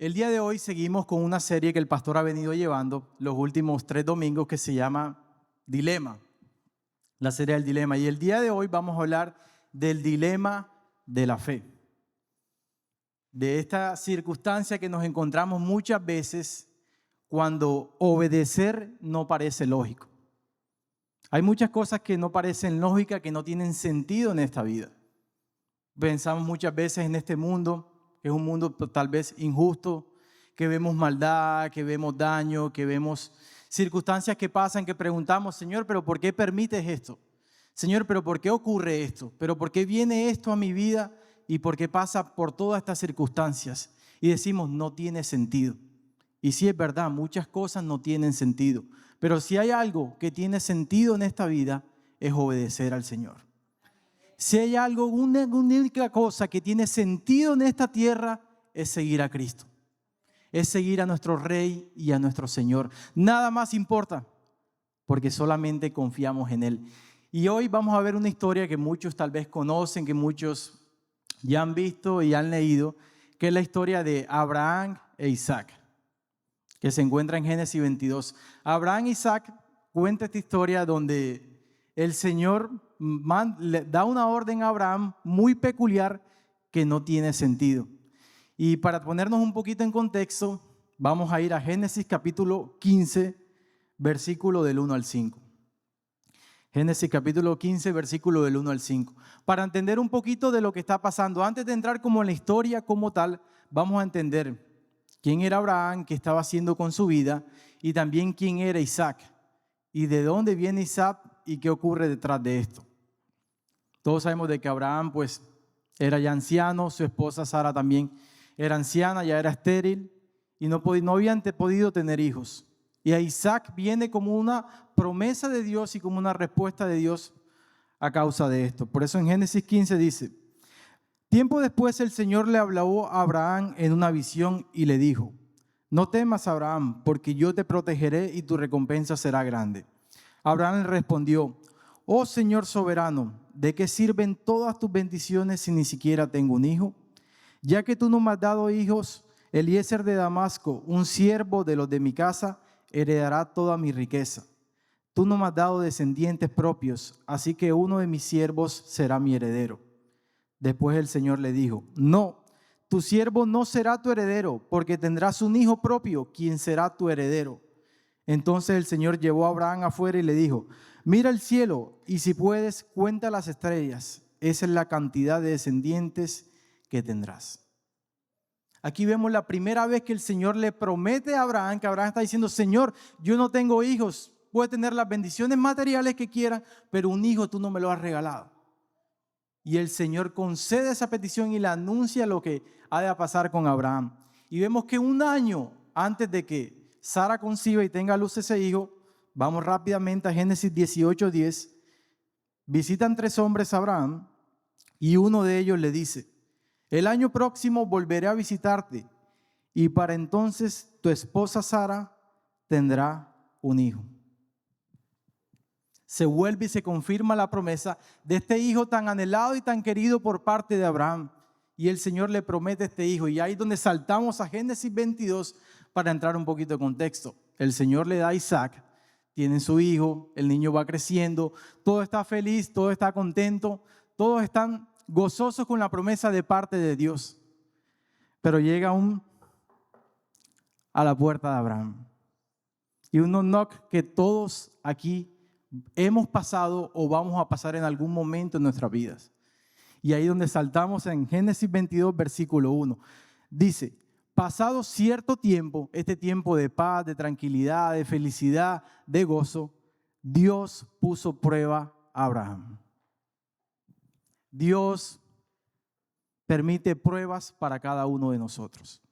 El día de hoy seguimos con una serie que el pastor ha venido llevando los últimos 3 domingos que se llama Dilema, la serie del dilema. Y el día de hoy vamos a hablar del dilema de la fe, de esta circunstancia que nos encontramos muchas veces cuando obedecer no parece lógico. Hay muchas cosas que no parecen lógicas, que no tienen sentido en esta vida. Pensamos muchas veces en este mundo, que es un mundo tal vez injusto, que vemos maldad, que vemos daño, que vemos circunstancias que pasan, que preguntamos, Señor, ¿pero por qué permites esto? Señor, ¿pero por qué ocurre esto? ¿Pero por qué viene esto a mi vida? ¿Y por qué pasa por todas estas circunstancias? Y decimos, no tiene sentido. Y sí es verdad, muchas cosas no tienen sentido. Pero si hay algo que tiene sentido en esta vida, es obedecer al Señor. Si hay algo, una única cosa que tiene sentido en esta tierra, es seguir a Cristo. Es seguir a nuestro Rey y a nuestro Señor. Nada más importa, porque solamente confiamos en Él. Y hoy vamos a ver una historia que muchos tal vez conocen, que muchos ya han visto y han leído, que es la historia de Abraham e Isaac, que se encuentra en Génesis 22. Abraham e Isaac cuenta esta historia donde el Señor le da una orden a Abraham muy peculiar que no tiene sentido. Y para ponernos un poquito en contexto, vamos a ir a Génesis capítulo 15, versículo del 1 al 5. Génesis capítulo 15, versículo del 1 al 5. Para entender un poquito de lo que está pasando, antes de entrar como en la historia como tal, vamos a entender quién era Abraham, qué estaba haciendo con su vida, y también quién era Isaac, y de dónde viene Isaac y qué ocurre detrás de esto. Todos sabemos de que Abraham pues era ya anciano, su esposa Sara también era anciana, ya era estéril y no habían podido tener hijos. Y a Isaac viene como una promesa de Dios y como una respuesta de Dios a causa de esto. Por eso en Génesis 15 dice, tiempo después el Señor le habló a Abraham en una visión y le dijo, no temas, Abraham, porque yo te protegeré y tu recompensa será grande. Abraham le respondió, oh Señor soberano, ¿de qué sirven todas tus bendiciones si ni siquiera tengo un hijo? Ya que tú no me has dado hijos, Eliezer de Damasco, un siervo de los de mi casa, heredará toda mi riqueza. Tú no me has dado descendientes propios, así que uno de mis siervos será mi heredero. Después el Señor le dijo, no, tu siervo no será tu heredero, porque tendrás un hijo propio, quien será tu heredero. Entonces el Señor llevó a Abraham afuera y le dijo, mira el cielo y si puedes, cuenta las estrellas. Esa es la cantidad de descendientes que tendrás. Aquí vemos la primera vez que el Señor le promete a Abraham, que Abraham está diciendo, Señor, yo no tengo hijos, puede tener las bendiciones materiales que quiera, pero un hijo tú no me lo has regalado. Y el Señor concede esa petición y le anuncia lo que ha de pasar con Abraham. Y vemos que un año antes de que Sara conciba y tenga a luz ese hijo, vamos rápidamente a Génesis 18:10, visitan 3 hombres a Abraham y uno de ellos le dice, el año próximo volveré a visitarte y para entonces tu esposa Sara tendrá un hijo. Se vuelve y se confirma la promesa de este hijo tan anhelado y tan querido por parte de Abraham. Y el Señor le promete este hijo. Y ahí es donde saltamos a Génesis 22 para entrar un poquito de contexto. El Señor le da a Isaac, tienen su hijo, el niño va creciendo, todo está feliz, todo está contento, todos están gozosos con la promesa de parte de Dios. Pero llega a la puerta de Abraham. Y un knock que todos aquí hemos pasado o vamos a pasar en algún momento en nuestras vidas. Y ahí donde saltamos en Génesis 22, versículo 1. Dice, pasado cierto tiempo, este tiempo de paz, de tranquilidad, de felicidad, de gozo, Dios puso prueba a Abraham. Dios permite pruebas para cada uno de nosotros.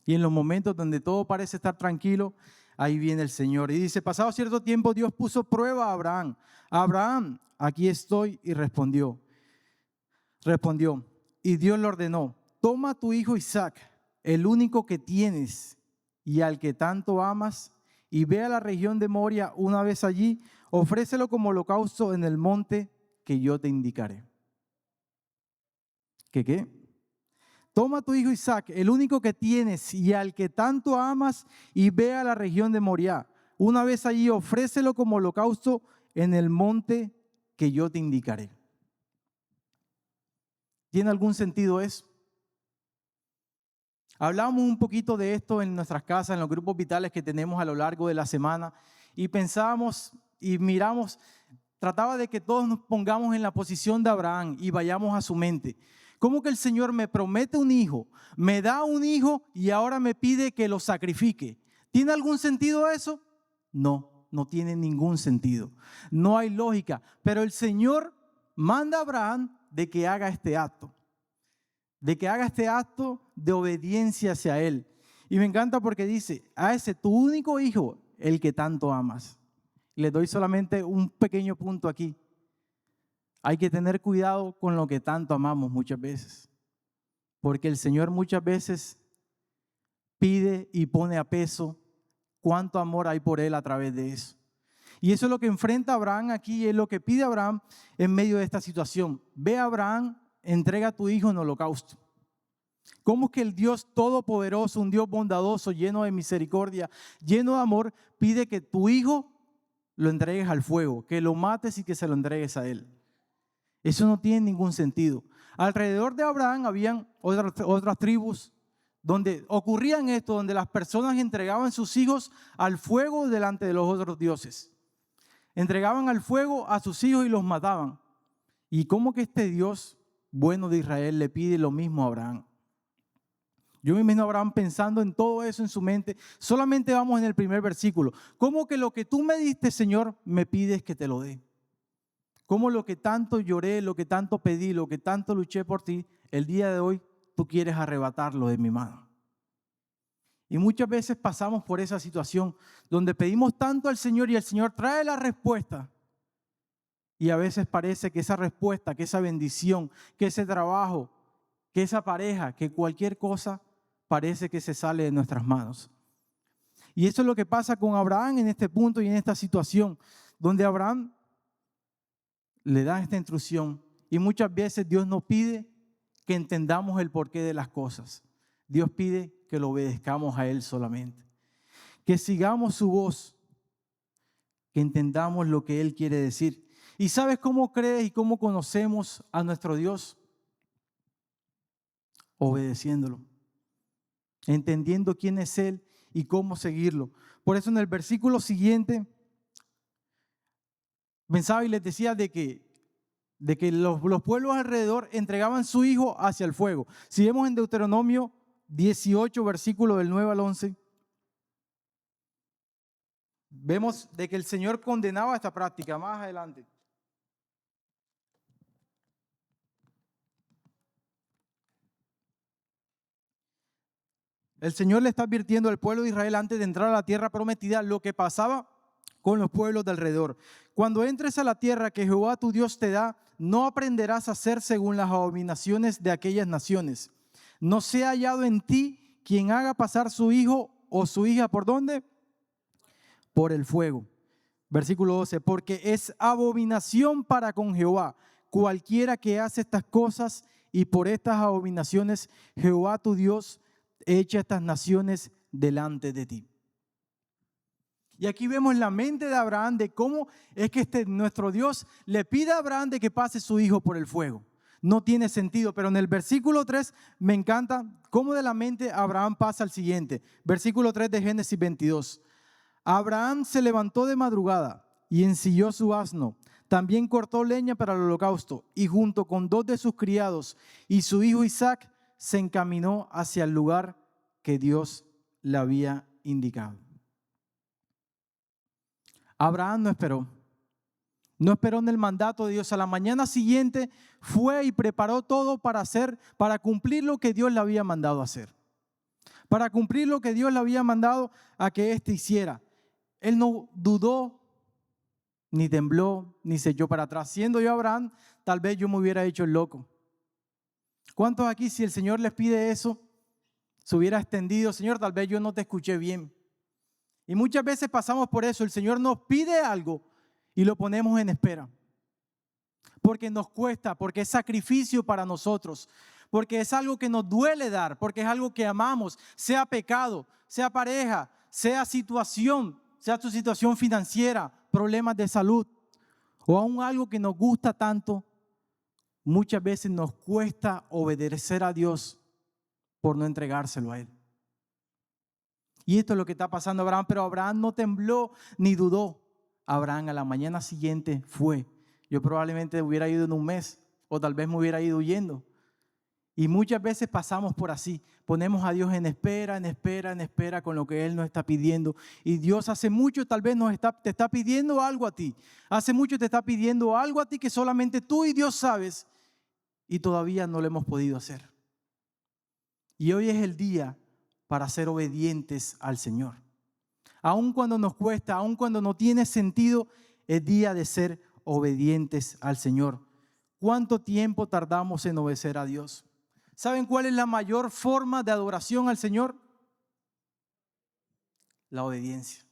Y en los momentos donde todo parece estar tranquilo, ahí viene el Señor. Y dice, pasado cierto tiempo, Dios puso prueba a Abraham. Abraham, aquí estoy. Y respondió. Y Dios le ordenó, toma a tu hijo Isaac, el único que tienes y al que tanto amas, y ve a la región de Moria una vez allí, ofrécelo como holocausto en el monte que yo te indicaré. ¿Qué? toma a tu hijo Isaac, el único que tienes y al que tanto amas, y ve a la región de Moriah. Una vez allí, ofrécelo como holocausto en el monte que yo te indicaré. ¿Tiene algún sentido eso? Hablamos un poquito de esto en nuestras casas, en los grupos vitales que tenemos a lo largo de la semana, y pensábamos y miramos, trataba de que todos nos pongamos en la posición de Abraham y vayamos a su mente. ¿Cómo que el Señor me promete un hijo, me da un hijo y ahora me pide que lo sacrifique? ¿Tiene algún sentido eso? No, no tiene ningún sentido. No hay lógica, pero el Señor manda a Abraham de que haga este acto. De que haga este acto de obediencia hacia Él. Y me encanta porque dice, a ese tu único hijo, el que tanto amas. Le doy solamente un pequeño punto aquí. Hay que tener cuidado con lo que tanto amamos muchas veces. Porque el Señor muchas veces pide y pone a peso cuánto amor hay por Él a través de eso. Y eso es lo que enfrenta Abraham aquí, es lo que pide Abraham en medio de esta situación. Ve a Abraham, entrega a tu hijo en holocausto. ¿Cómo es que el Dios todopoderoso, un Dios bondadoso, lleno de misericordia, lleno de amor, pide que tu hijo lo entregues al fuego, que lo mates y que se lo entregues a Él? Eso no tiene ningún sentido. Alrededor de Abraham habían otras tribus donde ocurrían esto, donde las personas entregaban sus hijos al fuego delante de los otros dioses. Entregaban al fuego a sus hijos y los mataban. ¿Y cómo que este Dios bueno de Israel le pide lo mismo a Abraham? Yo me imagino a Abraham pensando en todo eso en su mente. Solamente vamos en el primer versículo. ¿Cómo que lo que tú me diste, Señor, me pides que te lo dé? ¿Cómo lo que tanto lloré, lo que tanto pedí, lo que tanto luché por ti, el día de hoy tú quieres arrebatarlo de mi mano? Y muchas veces pasamos por esa situación donde pedimos tanto al Señor y el Señor trae la respuesta. Y a veces parece que esa respuesta, que esa bendición, que ese trabajo, que esa pareja, que cualquier cosa parece que se sale de nuestras manos. Y eso es lo que pasa con Abraham en este punto y en esta situación, donde Abraham le da esta instrucción y muchas veces Dios nos pide que entendamos el porqué de las cosas. Dios pide que lo obedezcamos a Él solamente, que sigamos su voz, que entendamos lo que Él quiere decir. ¿Y sabes cómo crees y cómo conocemos a nuestro Dios? Obedeciéndolo, entendiendo quién es Él y cómo seguirlo. Por eso en el versículo siguiente pensaba y les decía de que los pueblos alrededor entregaban su hijo hacia el fuego. Si vemos en Deuteronomio 18, versículo del 9 al 11, vemos de que el Señor condenaba esta práctica más adelante. El Señor le está advirtiendo al pueblo de Israel antes de entrar a la tierra prometida lo que pasaba con los pueblos de alrededor. Cuando entres a la tierra que Jehová tu Dios te da, no aprenderás a hacer según las abominaciones de aquellas naciones. No sea hallado en ti quien haga pasar su hijo o su hija, ¿por dónde? Por el fuego. Versículo 12, porque es abominación para con Jehová cualquiera que hace estas cosas, y por estas abominaciones Jehová tu Dios echa estas naciones delante de ti. Y aquí vemos la mente de Abraham de cómo es que nuestro Dios le pide a Abraham de que pase su hijo por el fuego. No tiene sentido, pero en el versículo 3 me encanta cómo de la mente Abraham pasa al siguiente. Versículo 3 de Génesis 22. Abraham se levantó de madrugada y ensilló su asno. También cortó leña para el holocausto y junto con 2 de sus criados y su hijo Isaac se encaminó hacia el lugar que Dios le había indicado. Abraham no esperó en el mandato de Dios. A la mañana siguiente fue y preparó todo para cumplir lo que Dios le había mandado hacer. Para cumplir lo que Dios le había mandado a que éste hiciera. Él no dudó, ni tembló, ni se echó para atrás. Siendo yo Abraham, tal vez yo me hubiera hecho el loco. ¿Cuántos aquí, si el Señor les pide eso, se hubiera extendido? Señor, tal vez yo no te escuché bien. Y muchas veces pasamos por eso. El Señor nos pide algo y lo ponemos en espera. Porque nos cuesta, porque es sacrificio para nosotros. porque es algo que nos duele dar, porque es algo que amamos, sea pecado, sea pareja, sea situación, sea tu situación financiera, problemas de salud o aún algo que nos gusta tanto. Muchas veces nos cuesta obedecer a Dios por no entregárselo a Él. Y esto es lo que está pasando a Abraham, pero Abraham no tembló ni dudó. Abraham a la mañana siguiente fue. Yo probablemente hubiera ido en un mes o tal vez me hubiera ido huyendo. Y muchas veces pasamos por así, ponemos a Dios en espera con lo que Él nos está pidiendo. Y Dios hace mucho tal vez te está pidiendo algo a ti. Hace mucho te está pidiendo algo a ti que solamente tú y Dios sabes y todavía no lo hemos podido hacer. Y hoy es el día para ser obedientes al Señor. Aun cuando nos cuesta, aun cuando no tiene sentido, es día de ser obedientes al Señor. ¿Cuánto tiempo tardamos en obedecer a Dios? ¿Saben cuál es la mayor forma de adoración al Señor? La obediencia.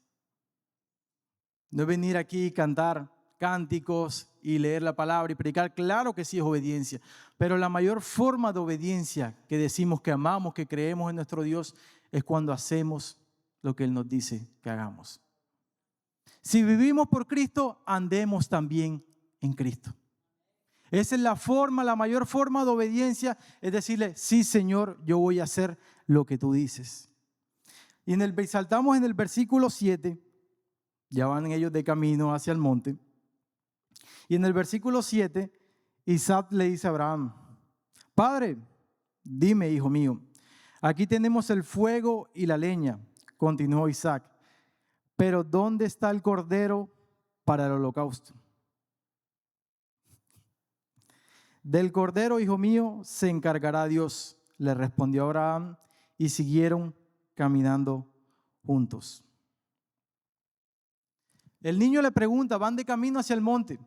No es venir aquí y cantar cánticos y leer la palabra y predicar. Claro que sí es obediencia, pero la mayor forma de obediencia que decimos que amamos, que creemos en nuestro Dios, es cuando hacemos lo que Él nos dice que hagamos. Si vivimos por Cristo, andemos también en Cristo. Esa es la forma, la mayor forma de obediencia, es decirle, sí Señor, yo voy a hacer lo que tú dices. Y saltamos en el versículo 7, ya van ellos de camino hacia el monte. Y en el versículo 7, Isaac le dice a Abraham, Padre, dime, hijo mío, aquí tenemos el fuego y la leña, continuó Isaac, pero ¿dónde está el cordero para el holocausto? Del cordero, hijo mío, se encargará Dios, le respondió Abraham, y siguieron caminando juntos. El niño le pregunta, van de camino hacia el monte.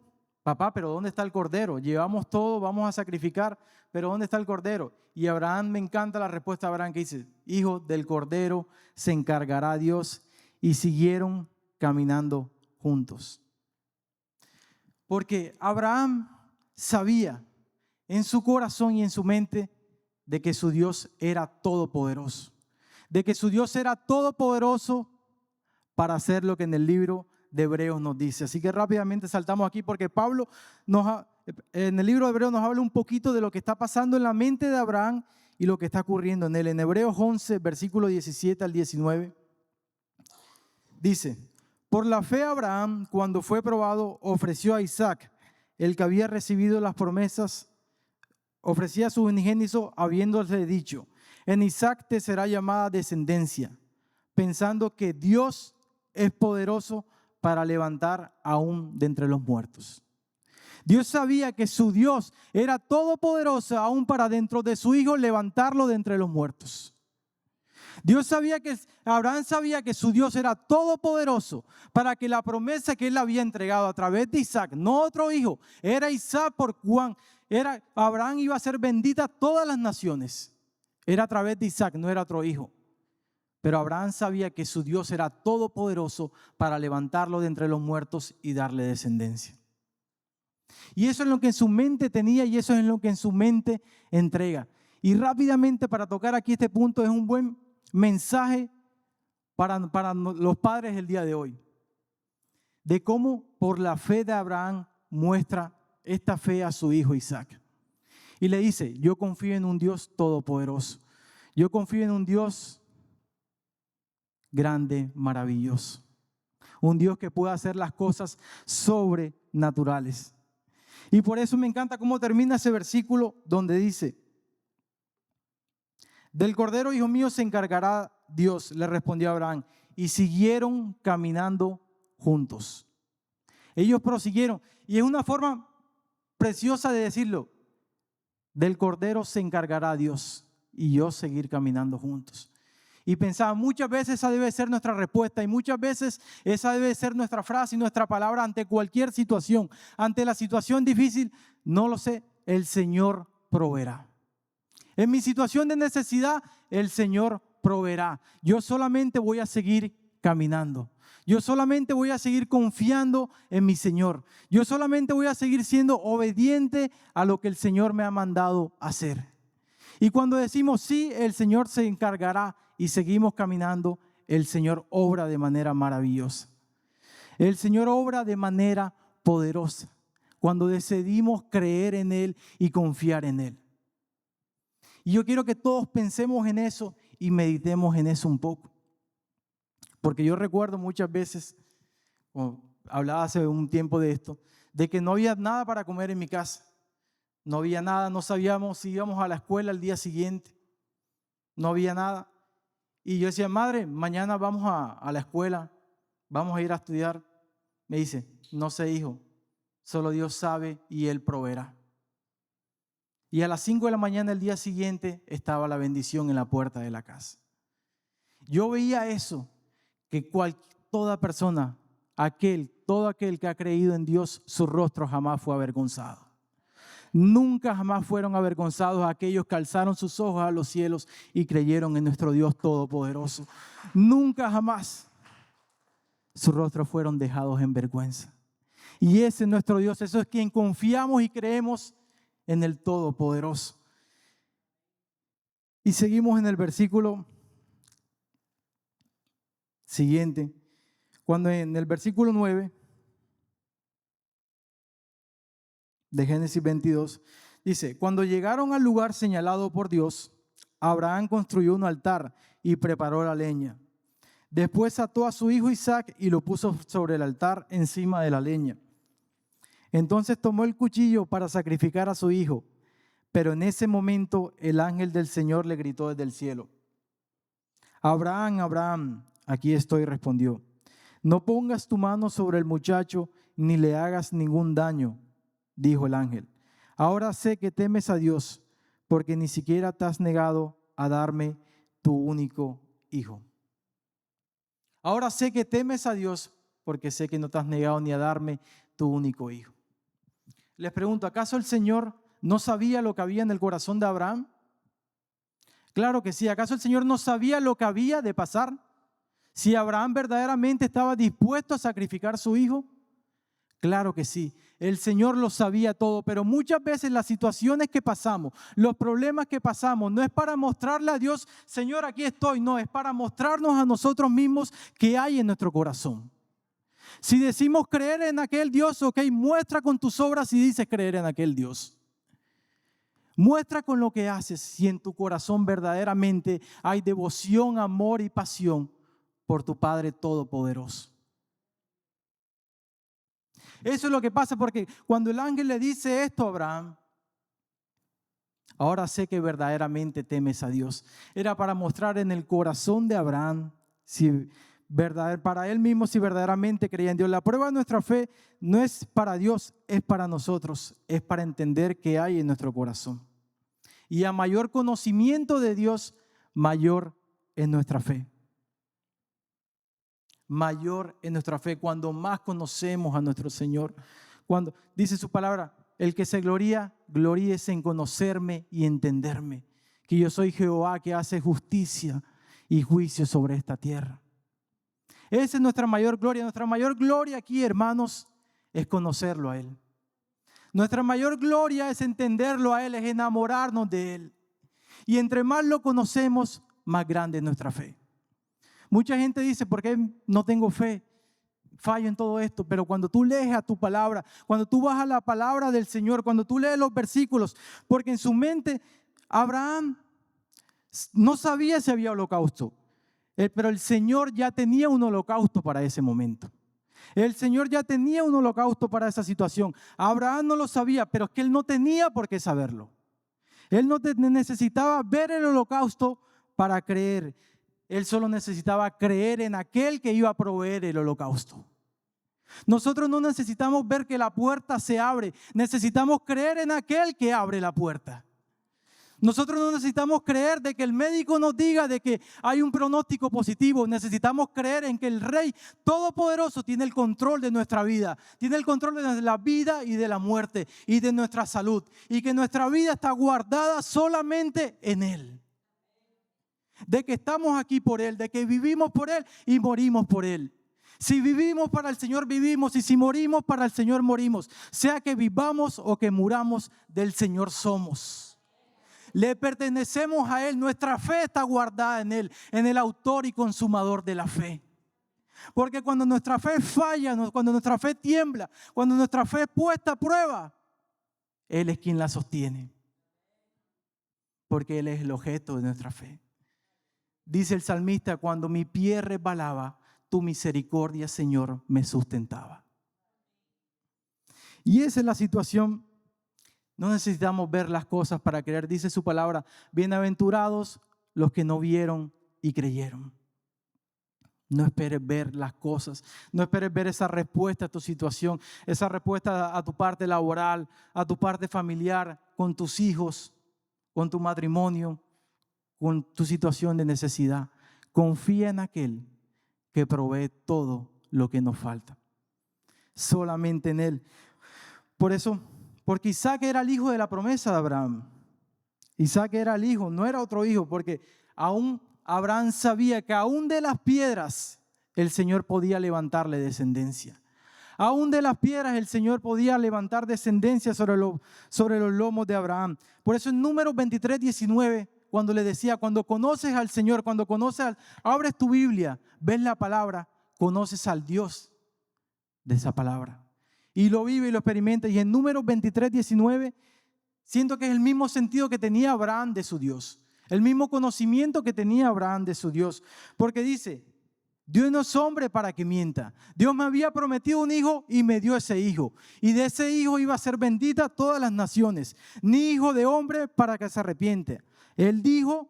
Papá, pero ¿dónde está el cordero? Llevamos todo, vamos a sacrificar, pero ¿dónde está el cordero? Y Abraham, me encanta la respuesta de Abraham que dice, hijo, del cordero se encargará Dios, y siguieron caminando juntos. Porque Abraham sabía en su corazón y en su mente de que su Dios era todopoderoso, de que su Dios era todopoderoso para hacer lo que en el libro de Hebreos nos dice. Así que rápidamente saltamos aquí porque Pablo en el libro de Hebreos nos habla un poquito de lo que está pasando en la mente de Abraham y lo que está ocurriendo en él. En Hebreos 11, versículo 17 al 19, dice, por la fe Abraham, cuando fue probado, ofreció a Isaac, el que había recibido las promesas, ofrecía a su unigénito habiéndole dicho, en Isaac te será llamada descendencia, pensando que Dios es poderoso para levantar aún de entre los muertos. Dios sabía que su Dios era todopoderoso aún para dentro de su hijo levantarlo de entre los muertos. Abraham sabía que su Dios era todopoderoso para que la promesa que él había entregado a través de Isaac, no otro hijo, era Isaac por Juan. Abraham iba a ser bendita a todas las naciones. Era a través de Isaac, no era otro hijo. Pero Abraham sabía que su Dios era todopoderoso para levantarlo de entre los muertos y darle descendencia. Y eso es lo que en su mente tenía y eso es lo que en su mente entrega. Y rápidamente para tocar aquí este punto es un buen mensaje para los padres el día de hoy. De cómo por la fe de Abraham muestra esta fe a su hijo Isaac. Y le dice, yo confío en un Dios todopoderoso. Yo confío en un Dios grande, maravilloso. Un Dios que pueda hacer las cosas sobrenaturales. Y por eso me encanta cómo termina ese versículo donde dice, del cordero, hijo mío, se encargará Dios, le respondió Abraham. Y siguieron caminando juntos. Ellos prosiguieron. Y es una forma preciosa de decirlo. Del cordero se encargará Dios y yo seguir caminando juntos. Y pensaba, muchas veces esa debe ser nuestra respuesta y muchas veces esa debe ser nuestra frase y nuestra palabra ante cualquier situación. Ante la situación difícil, no lo sé, el Señor proveerá. En mi situación de necesidad, el Señor proveerá. Yo solamente voy a seguir caminando. Yo solamente voy a seguir confiando en mi Señor. Yo solamente voy a seguir siendo obediente a lo que el Señor me ha mandado hacer. Y cuando decimos sí, el Señor se encargará y seguimos caminando, el Señor obra de manera maravillosa. El Señor obra de manera poderosa cuando decidimos creer en Él y confiar en Él. Y yo quiero que todos pensemos en eso y meditemos en eso un poco. Porque yo recuerdo muchas veces, hablaba hace un tiempo de esto, de que no había nada para comer en mi casa. No había nada, no sabíamos si íbamos a la escuela el día siguiente. No había nada. Y yo decía, madre, mañana vamos a la escuela, vamos a ir a estudiar. Me dice, no sé, hijo, solo Dios sabe y Él proveerá. Y a las 5 de la mañana el día siguiente estaba la bendición en la puerta de la casa. Yo veía eso, que toda persona, todo aquel que ha creído en Dios, su rostro jamás fue avergonzado. Nunca jamás fueron avergonzados aquellos que alzaron sus ojos a los cielos y creyeron en nuestro Dios Todopoderoso. Nunca jamás sus rostros fueron dejados en vergüenza. Y ese es nuestro Dios, eso es quien confiamos y creemos en el Todopoderoso. Y seguimos en el versículo siguiente, cuando en el versículo 9 de Génesis 22, dice, cuando llegaron al lugar señalado por Dios, Abraham construyó un altar y preparó la leña. Después ató a su hijo Isaac y lo puso sobre el altar encima de la leña. Entonces tomó el cuchillo para sacrificar a su hijo, pero en ese momento el ángel del Señor le gritó desde el cielo, Abraham, Abraham, aquí estoy, respondió. No pongas tu mano sobre el muchacho ni le hagas ningún daño, dijo el ángel. Ahora sé que temes a Dios, porque ni siquiera te has negado a darme tu único hijo. Ahora sé que temes a Dios, porque sé que no te has negado ni a darme tu único hijo. Les pregunto, ¿acaso el Señor no sabía lo que había en el corazón de Abraham? Claro que sí. ¿Acaso el Señor no sabía lo que había de pasar? Si Abraham verdaderamente estaba dispuesto a sacrificar a su hijo. Claro que sí, el Señor lo sabía todo, pero muchas veces las situaciones que pasamos, los problemas que pasamos, no es para mostrarle a Dios, Señor, aquí estoy, no, es para mostrarnos a nosotros mismos qué hay en nuestro corazón. Si decimos creer en aquel Dios, ok, muestra con tus obras si dices creer en aquel Dios. Muestra con lo que haces si en tu corazón verdaderamente hay devoción, amor y pasión por tu Padre Todopoderoso. Eso es lo que pasa, porque cuando el ángel le dice esto a Abraham, ahora sé que verdaderamente temes a Dios. Era para mostrar en el corazón de Abraham, para él mismo, si verdaderamente creía en Dios. La prueba de nuestra fe no es para Dios, es para nosotros. Es para entender qué hay en nuestro corazón. Y a mayor conocimiento de Dios, mayor es nuestra fe. Mayor en nuestra fe, cuando más conocemos a nuestro Señor. Cuando dice su palabra, el que se gloríese en conocerme y entenderme, que yo soy Jehová que hace justicia y juicio sobre esta tierra. Esa es nuestra mayor gloria. Nuestra mayor gloria aquí, hermanos, es conocerlo a Él. Nuestra mayor gloria es entenderlo a Él, es enamorarnos de Él. Y entre más lo conocemos, más grande es nuestra fe. Mucha gente dice, ¿por qué no tengo fe? Fallo en todo esto. Pero cuando tú lees a tu palabra, cuando tú vas a la palabra del Señor, cuando tú lees los versículos, porque en su mente Abraham no sabía si había holocausto, pero el Señor ya tenía un holocausto para ese momento. El Señor ya tenía un holocausto para esa situación. Abraham no lo sabía, pero es que él no tenía por qué saberlo. Él no necesitaba ver el holocausto para creer. Él solo necesitaba creer en aquel que iba a proveer el holocausto. Nosotros no necesitamos ver que la puerta se abre. Necesitamos creer en aquel que abre la puerta. Nosotros no necesitamos creer de que el médico nos diga de que hay un pronóstico positivo. Necesitamos creer en que el Rey Todopoderoso tiene el control de nuestra vida. Tiene el control de la vida y de la muerte y de nuestra salud. Y que nuestra vida está guardada solamente en Él. De que estamos aquí por Él, de que vivimos por Él y morimos por Él. Si vivimos para el Señor, vivimos, y si morimos para el Señor, morimos. Sea que vivamos o que muramos, del Señor somos. Le pertenecemos a Él. Nuestra fe está guardada en Él, en el autor y consumador de la fe. Porque cuando nuestra fe falla, cuando nuestra fe tiembla, cuando nuestra fe es puesta a prueba, Él es quien la sostiene. Porque Él es el objeto de nuestra fe. Dice el salmista, cuando mi pie resbalaba, tu misericordia, Señor, me sustentaba. Y esa es la situación. No necesitamos ver las cosas para creer. Dice su palabra, bienaventurados los que no vieron y creyeron. No esperes ver las cosas, no esperes ver esa respuesta a tu situación, esa respuesta a tu parte laboral, a tu parte familiar, con tus hijos, con tu matrimonio, con tu situación de necesidad. Confía en aquel que provee todo lo que nos falta. Solamente en Él. Por eso, porque Isaac era el hijo de la promesa de Abraham. Isaac era el hijo, no era otro hijo, porque aún Abraham sabía que aún de las piedras el Señor podía levantarle descendencia. Aún de las piedras el Señor podía levantar descendencia sobre los lomos de Abraham. Por eso en Números 23:19, cuando le decía, cuando conoces al Señor, abres tu Biblia, ves la palabra, conoces al Dios de esa palabra. Y lo vive y lo experimenta. Y en Números 23:19, siento que es el mismo sentido que tenía Abraham de su Dios. El mismo conocimiento que tenía Abraham de su Dios. Porque dice, Dios no es hombre para que mienta. Dios me había prometido un hijo y me dio ese hijo. Y de ese hijo iba a ser bendita todas las naciones. Ni hijo de hombre para que se arrepiente. Él dijo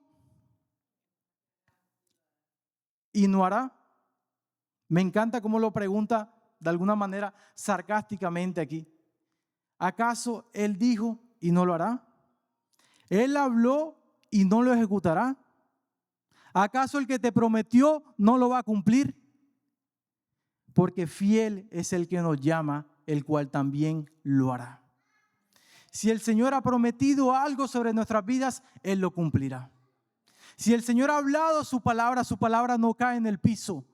y no hará. Me encanta cómo lo pregunta de alguna manera sarcásticamente aquí. ¿Acaso Él dijo y no lo hará? ¿Él habló y no lo ejecutará? ¿Acaso el que te prometió no lo va a cumplir? Porque fiel es el que nos llama, el cual también lo hará. Si el Señor ha prometido algo sobre nuestras vidas, Él lo cumplirá. Si el Señor ha hablado su palabra no cae en el piso.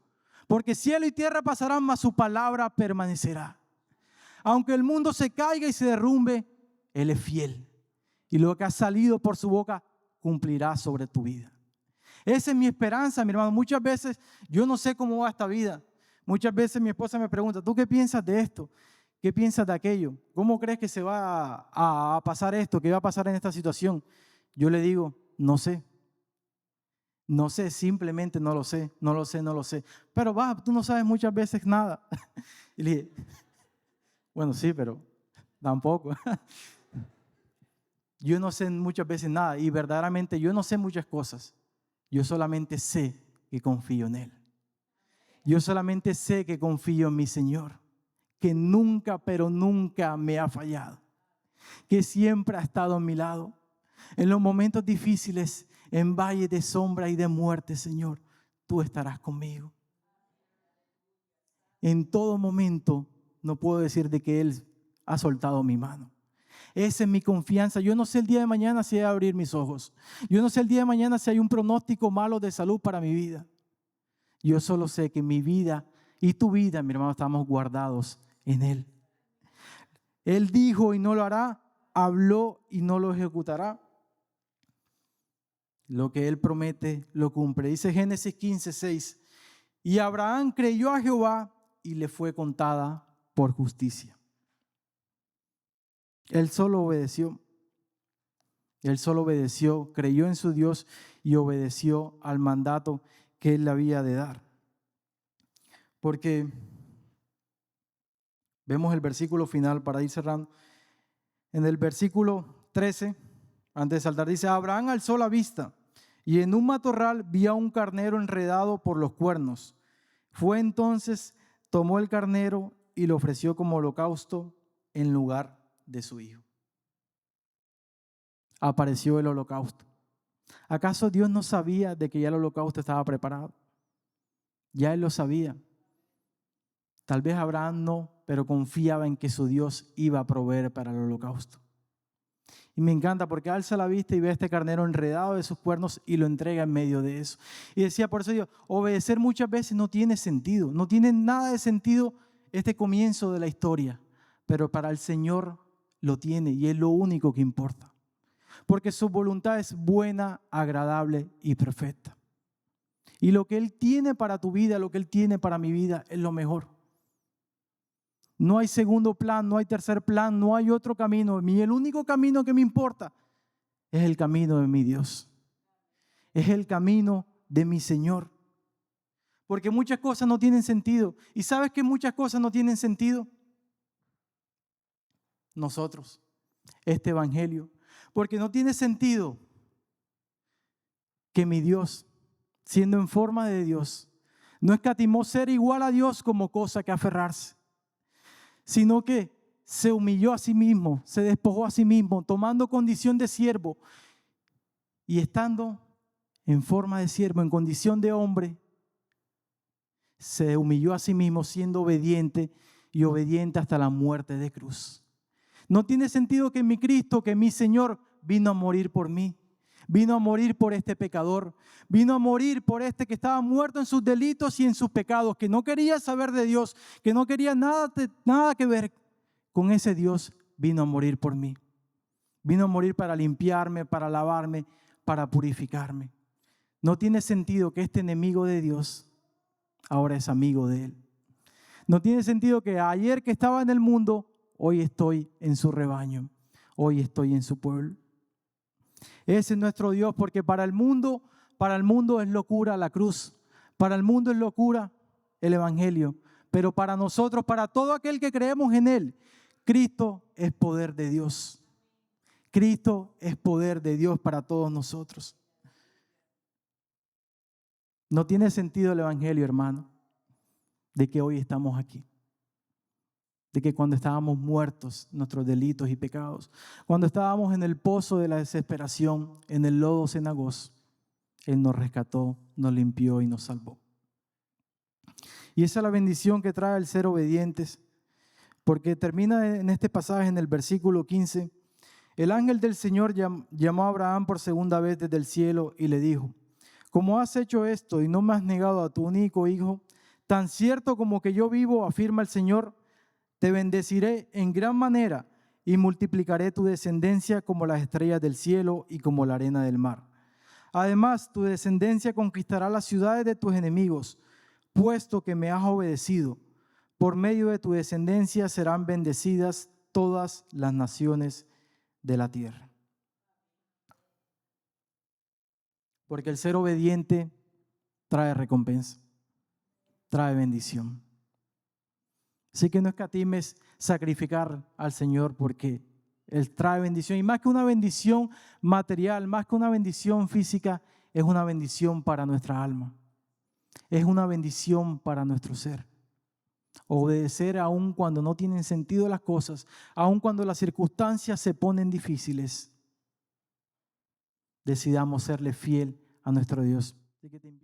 Porque cielo y tierra pasarán, mas su palabra permanecerá. Aunque el mundo se caiga y se derrumbe, Él es fiel. Y lo que ha salido por su boca cumplirá sobre tu vida. Esa es mi esperanza, mi hermano. Muchas veces yo no sé cómo va esta vida. Muchas veces mi esposa me pregunta, ¿tú qué piensas de esto? ¿Qué piensas de aquello? ¿Cómo crees que se va a pasar esto? ¿Qué va a pasar en esta situación? Yo le digo, no sé. No sé, simplemente no lo sé, no lo sé, no lo sé. Pero tú no sabes muchas veces nada. Y le dije, bueno, sí, pero tampoco. Yo no sé muchas veces nada y verdaderamente yo no sé muchas cosas. Yo solamente sé que confío en Él. Yo solamente sé que confío en mi Señor, que nunca, pero nunca me ha fallado, que siempre ha estado a mi lado. En los momentos difíciles, en valles de sombra y de muerte, Señor, tú estarás conmigo. En todo momento no puedo decir de que Él ha soltado mi mano. Esa es mi confianza. Yo no sé el día de mañana si voy a abrir mis ojos. Yo no sé el día de mañana si hay un pronóstico malo de salud para mi vida. Yo solo sé que mi vida y tu vida, mi hermano, estamos guardados en Él. Él dijo y no lo hará, habló y no lo ejecutará. Lo que Él promete lo cumple. Dice Génesis 15:6. Y Abraham creyó a Jehová y le fue contada por justicia. Él solo obedeció. Él solo obedeció, creyó en su Dios y obedeció al mandato que Él le había de dar. Porque vemos el versículo final para ir cerrando. En el versículo 13, antes de saltar, dice, Abraham alzó la vista y en un matorral vio a un carnero enredado por los cuernos. Fue entonces, tomó el carnero y lo ofreció como holocausto en lugar de su hijo. Apareció el holocausto. ¿Acaso Dios no sabía de que ya el holocausto estaba preparado? Ya Él lo sabía. Tal vez Abraham no, pero confiaba en que su Dios iba a proveer para el holocausto. Y me encanta porque alza la vista y ve a este carnero enredado de sus cuernos y lo entrega en medio de eso. Y decía, por eso yo, obedecer muchas veces no tiene sentido. No tiene nada de sentido este comienzo de la historia. Pero para el Señor lo tiene y es lo único que importa. porque su voluntad es buena, agradable y perfecta. Y lo que Él tiene para tu vida, lo que Él tiene para mi vida es lo mejor. No hay segundo plan, no hay tercer plan, no hay otro camino. Y el único camino que me importa es el camino de mi Dios. Es el camino de mi Señor. Porque muchas cosas no tienen sentido. ¿Y sabes que muchas cosas no tienen sentido? Nosotros, este evangelio. Porque no tiene sentido que mi Dios, siendo en forma de Dios, no escatimó ser igual a Dios como cosa que aferrarse, sino que se humilló a sí mismo, se despojó a sí mismo, tomando condición de siervo y estando en forma de siervo, en condición de hombre, se humilló a sí mismo siendo obediente y obediente hasta la muerte de cruz. No tiene sentido que mi Cristo, que mi Señor vino a morir por mí. Vino a morir por este pecador. Vino a morir por este que estaba muerto en sus delitos y en sus pecados, que no quería saber de Dios, que no quería nada que ver con ese Dios. Vino a morir por mí. Vino a morir para limpiarme, para lavarme, para purificarme. No tiene sentido que este enemigo de Dios ahora es amigo de Él. No tiene sentido que ayer que estaba en el mundo, hoy estoy en su rebaño. Hoy estoy en su pueblo. Ese es nuestro Dios, porque para el mundo es locura la cruz. Para el mundo es locura el evangelio. Pero para nosotros, para todo aquel que creemos en Él, Cristo es poder de Dios. Cristo es poder de Dios para todos nosotros. No tiene sentido el evangelio, hermano, de que hoy estamos aquí. De que cuando estábamos muertos, nuestros delitos y pecados, cuando estábamos en el pozo de la desesperación, en el lodo cenagoso, Él nos rescató, nos limpió y nos salvó. Y esa es la bendición que trae el ser obedientes, porque termina en este pasaje, en el versículo 15, el ángel del Señor llamó a Abraham por segunda vez desde el cielo y le dijo: como has hecho esto y no me has negado a tu único hijo, tan cierto como que yo vivo, afirma el Señor, te bendeciré en gran manera y multiplicaré tu descendencia como las estrellas del cielo y como la arena del mar. Además, tu descendencia conquistará las ciudades de tus enemigos, puesto que me has obedecido. Por medio de tu descendencia serán bendecidas todas las naciones de la tierra. Porque el ser obediente trae recompensa, trae bendición. Así que no escatimes sacrificar al Señor, porque Él trae bendición. Y más que una bendición material, más que una bendición física, es una bendición para nuestra alma. Es una bendición para nuestro ser. Obedecer aun cuando no tienen sentido las cosas, aun cuando las circunstancias se ponen difíciles. Decidamos serle fiel a nuestro Dios. Así que te invito